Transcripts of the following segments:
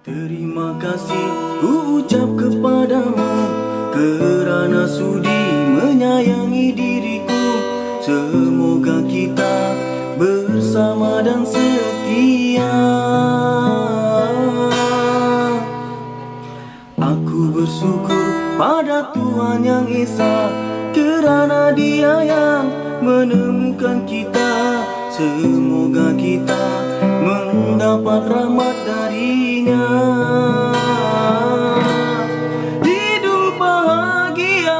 Terima kasih ku ucap kepadamu kerana sudi menyayangi diriku. Semoga kita bersama dan setia. Aku bersyukur pada Tuhan yang Esa kerana Dia yang menemukan kita. Semoga kita mendapat rahmat darinya. Hidup bahagia,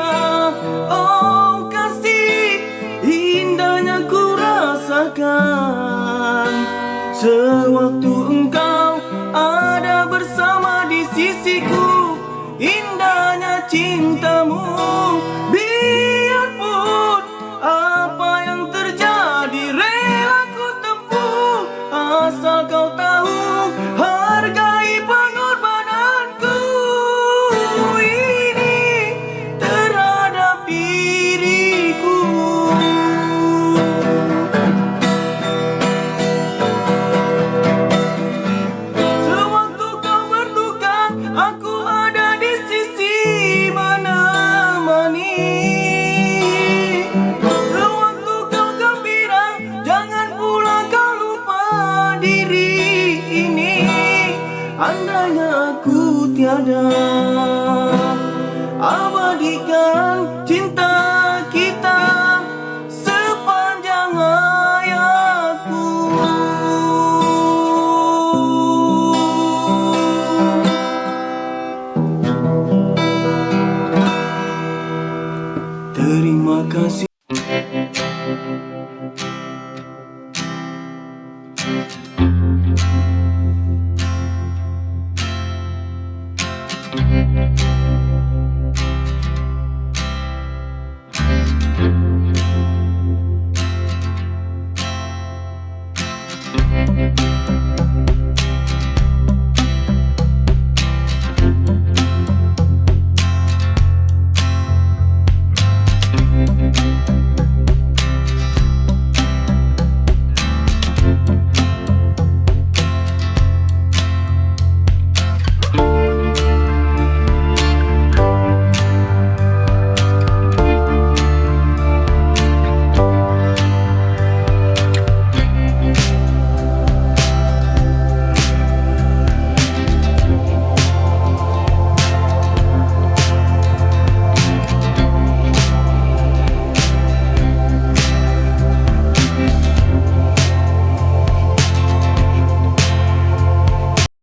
oh kasih, indahnya ku rasakan sewaktu engkau ada bersama di sisiku. Indahnya cintamu, biarpun apa yang terjadi rela ku tempuh, asal kau tahu hargai pengorbananku ini terhadap diriku. Sewaktu kau berduka, aku ada di sisi menemani. Sewaktu kau gembira, jangan pula kau lupa diri ini. Andainya aku tiada, abadikan cinta kita sepanjang hayatku. Terima kasih.